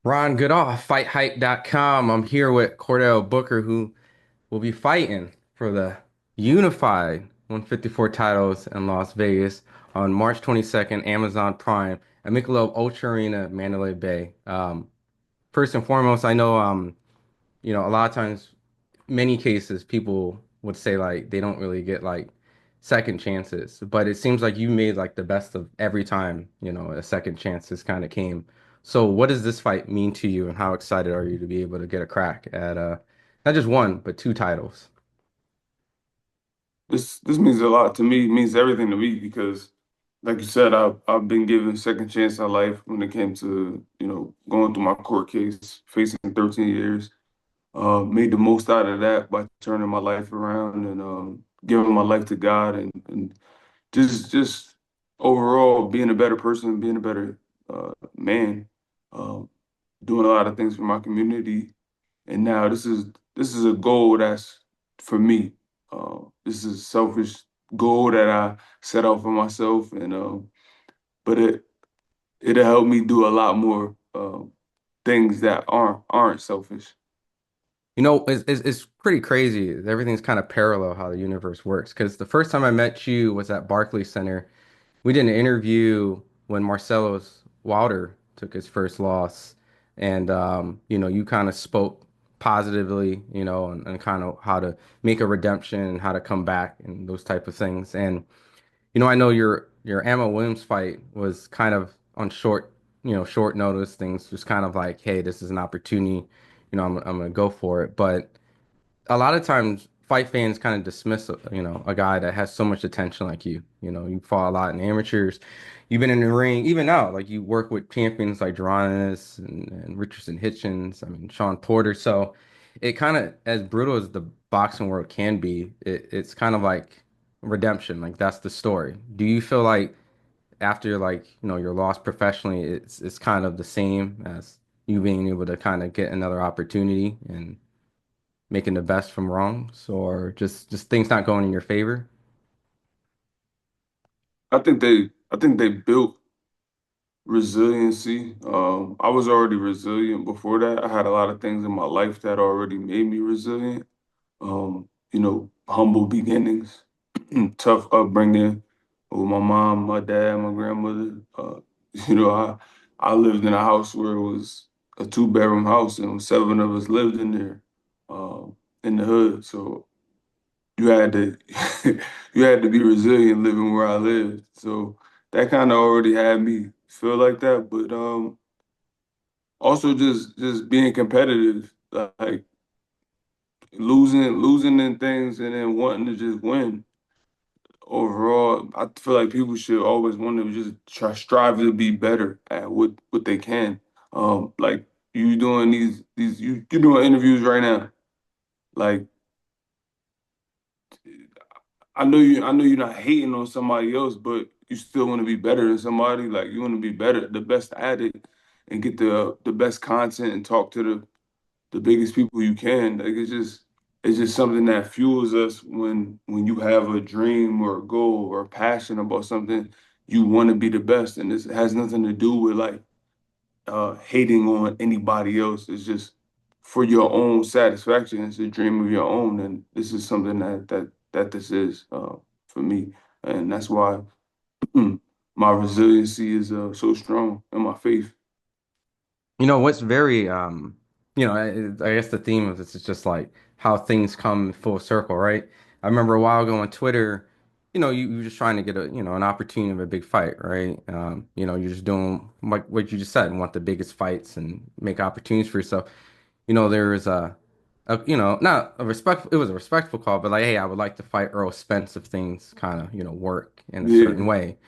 Ron Goodall, FightHype.com. I'm here with Chordale Booker, who will be fighting for the unified 154 titles in Las Vegas on March 22nd, Amazon Prime at Michelob Ultra Arena, Mandalay Bay. First and foremost, I know, a lot of times, many cases, people would say like they don't really get like second chances, but it seems like you made like the best of every time, a second chance has kind of came. So what does this fight mean to you and how excited are you to be able to get a crack at not just one, but two titles? This means a lot to me. It means everything to me because, like you said, I've been given second chance in life when it came to going through my court case, facing 13 years. Made the most out of that by turning my life around and giving my life to God and just overall being a better person, being a better man, um, doing a lot of things for my community. And now this is a goal that's for me. This is a selfish goal that I set out for myself, and but it'll help me do a lot more things that aren't selfish. It's pretty crazy. Everything's kind of parallel how the universe works. Because the first time I met you was at Barclays Center. We did an interview when Marcelo's Wilder took his first loss, and you kind of spoke positively, and kind of how to make a redemption and how to come back and those type of things. And I know your Emma Williams fight was kind of on short notice. Things just kind of like, hey, this is an opportunity, I'm gonna go for it. But a lot of times fight fans kind of dismiss a guy that has so much attention like you. You fought a lot in amateurs. You've been in the ring, even now, like you work with champions like Geronis and Richardson Hitchens, I mean Sean Porter. So it kind of, as brutal as the boxing world can be, it's kind of like redemption. Like that's the story. Do you feel like after like, your loss professionally, it's kind of the same as you being able to kind of get another opportunity and making the best from wrongs, or just things not going in your favor? I think they built resiliency. I was already resilient before that. I had a lot of things in my life that already made me resilient. Humble beginnings, tough upbringing with my mom, my dad, my grandmother. You know, I lived in a house where it was a two-bedroom house and seven of us lived in there, in the hood. So you had to you had to be resilient living where I lived. So that kind of already had me feel like that. But also just being competitive, like losing in things and then wanting to just win. Overall, I feel like people should always want to just strive to be better at what they can. Like you doing you're doing interviews right now. Like I know you're not hating on somebody else, but you still want to be better than somebody. Like you want to be better, the best at it, and get the best content and talk to the biggest people you can. Like it's just something that fuels us when you have a dream or a goal or a passion about something, you want to be the best. And this has nothing to do with like hating on anybody else. It's just for your own satisfaction. It's a dream of your own. And this is something that this is for me. And that's why my resiliency is so strong and my faith. What's very I guess the theme of this is just like how things come full circle, right? I remember a while ago on Twitter, you were just trying to get an opportunity of a big fight, right? You're just doing like what you just said, want the biggest fights and make opportunities for yourself. There was not a respect, it was a respectful call, but like, hey, I would like to fight Earl Spence if things kind of, work in a certain Yeah. way.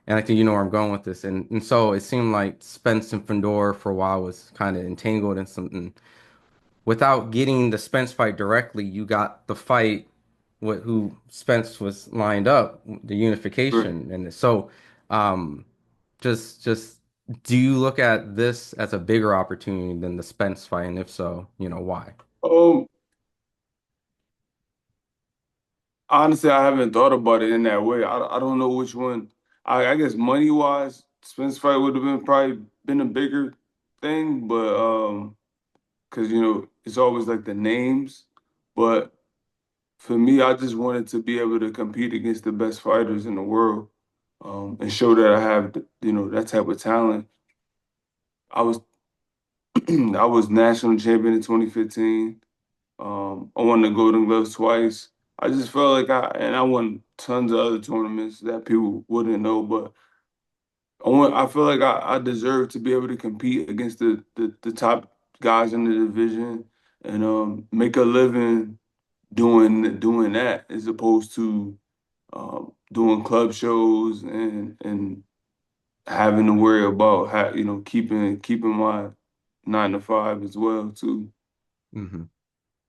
And I think you know where I'm going with this. And so it seemed like Spence and Fundora for a while was kind of entangled in something. Without getting the Spence fight directly, you got the fight with who Spence was lined up, the Right. unification. And so um just do you look at this as a bigger opportunity than the Spence fight? And if so, why? Um, Honestly, I haven't thought about it in that way. I don't know which one. I guess money wise, Spence fight would have been probably been a bigger. thing, but because it's always like the names. But for me, I just wanted to be able to compete against the best fighters in the world, and show that I have that type of talent. I was I was national champion in 2015. I won the Golden Gloves twice. I just felt like I won tons of other tournaments that people wouldn't know, but I feel like I deserve to be able to compete against the top guys in the division and make a living doing that as opposed to doing club shows and having to worry about keeping my 9 to 5 as well too. Hmm.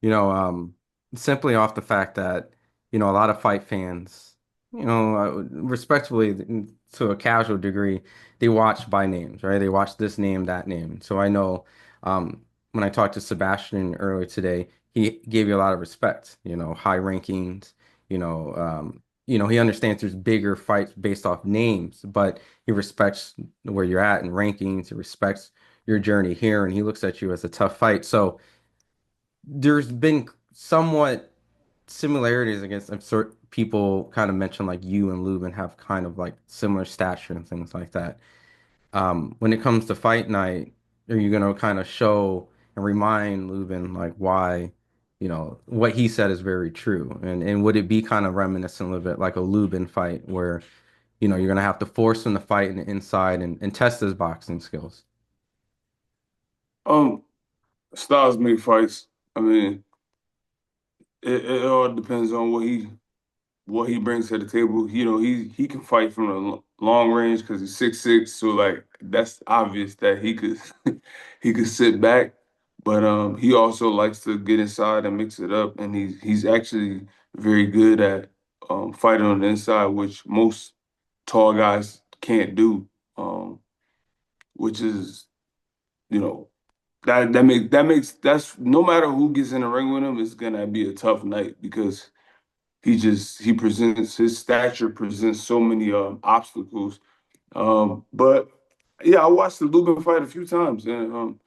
You know, simply off the fact that, a lot of fight fans, respectfully to a casual degree, they watch by names, right? They watch this name, that name. So I know, when I talked to Sebastian earlier today, he gave you a lot of respect, high rankings, he understands there's bigger fights based off names, but he respects where you're at in rankings. He respects your journey here, and he looks at you as a tough fight. So, there's been somewhat similarities against I'm sort people kind of mention like you and Lubin have kind of like similar stature and things like that. When it comes to fight night, are you gonna kind of show and remind Lubin like why, what he said is very true? And would it be kind of reminiscent a little bit like a Lubin fight where, you're gonna have to force him to fight in the inside and test his boxing skills? Um, Styles make fights. I mean, it all depends on what he brings to the table. He can fight from a long range because he's 6'6", so like that's obvious that he could he could sit back. But he also likes to get inside and mix it up, and he's actually very good at fighting on the inside, which most tall guys can't do. Um, which is you know that's no matter who gets in the ring with him, it's gonna be a tough night because he presents his stature presents so many obstacles. But yeah, I watched the Lubin fight a few times, and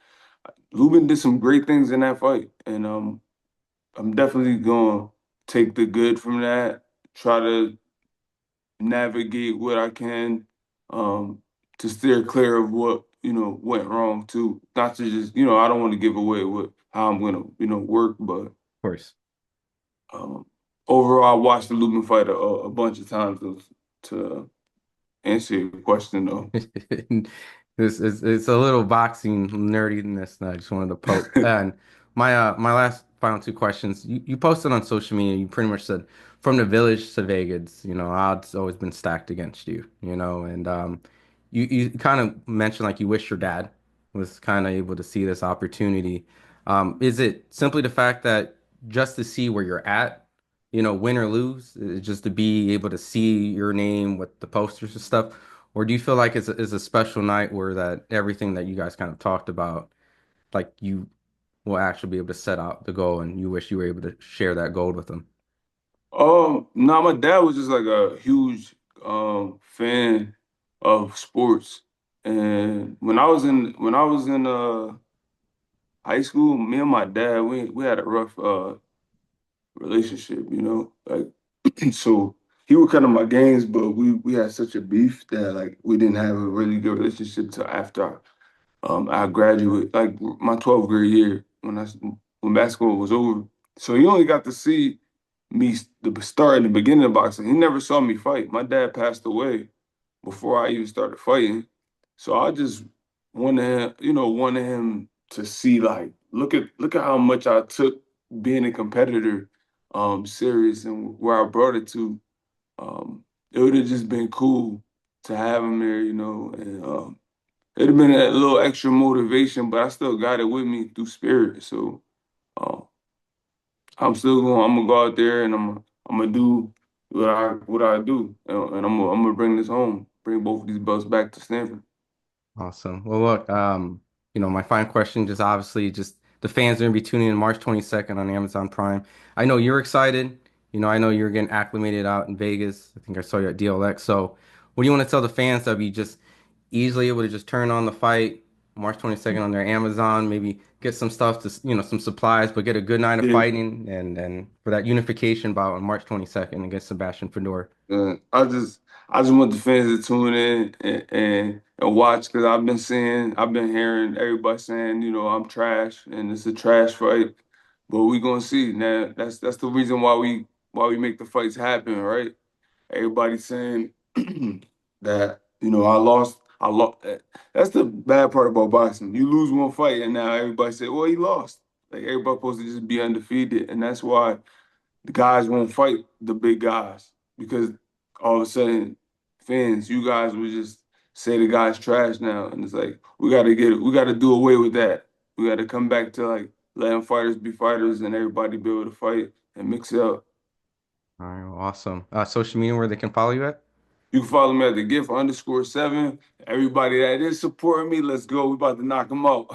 Lubin did some great things in that fight, and I'm definitely gonna take the good from that, try to navigate what I can, um, to steer clear of what went wrong too. Not to just I don't want to give away what how I'm gonna work, but Of course. um, overall, I watched the Lubin fight a bunch of times to answer your question though. This is it's a little boxing nerdiness that I just wanted to poke. And my last final two questions. You posted on social media, you pretty much said from the village to Vegas, odds always been stacked against you, and you kind of mentioned like you wish your dad was kind of able to see this opportunity. Is it simply the fact that just to see where you're at, win or lose, just to be able to see your name with the posters and stuff? Or do you feel like it's a special night where that everything that you guys kind of talked about, like you will actually be able to set out the goal and you wish you were able to share that goal with them? No, my dad was just like a huge fan of sports, and when I was in high school, me and my dad we had a rough relationship, like so he would cut on my games, but we had such a beef that like we didn't have a really good relationship till after I graduated, like my 12th grade year when basketball was over. So he only got to see me the start in the beginning of boxing. He never saw me fight. My dad passed away before I even started fighting. So I just wanted him to see like look at how much I took being a competitor serious and where I brought it to. It would have just been cool to have him there, and it'd have been a little extra motivation, but I still got it with me through spirit. So uh, I'm gonna go out there and I'm gonna do what I do, and I'm gonna bring this home, bring both of these belts back to Stanford. Awesome. Well, look, my final question just obviously just the fans are gonna be tuning in March 22nd on Amazon Prime. I know you're excited. I know you're getting acclimated out in Vegas. I think I saw you at DLX. So, what do you want to tell the fans that be just easily able to just turn on the fight? March 22nd on their Amazon. Maybe get some stuff to, some supplies, but get a good night of Yeah. fighting and for that unification bout on March 22nd against Sebastian Fundora. I just want the fans to tune in and watch because I've been hearing everybody saying, I'm trash and it's a trash fight. But we gonna see. Now that's the reason why we make the fights happen, right? Everybody's saying that, I lost. That's the bad part about boxing. You lose one fight and now everybody say, well, he lost. Like everybody's supposed to just be undefeated. And that's why the guys won't fight the big guys because all of a sudden, fans, you guys would just say the guy's trash now, and it's like we got to do away with that. We got to come back to like letting fighters be fighters and everybody be able to fight and mix it up. All right, well, awesome. Social media where they can follow you at? You can follow me at the gift _7. Everybody that is supporting me, let's go. We about to knock them out.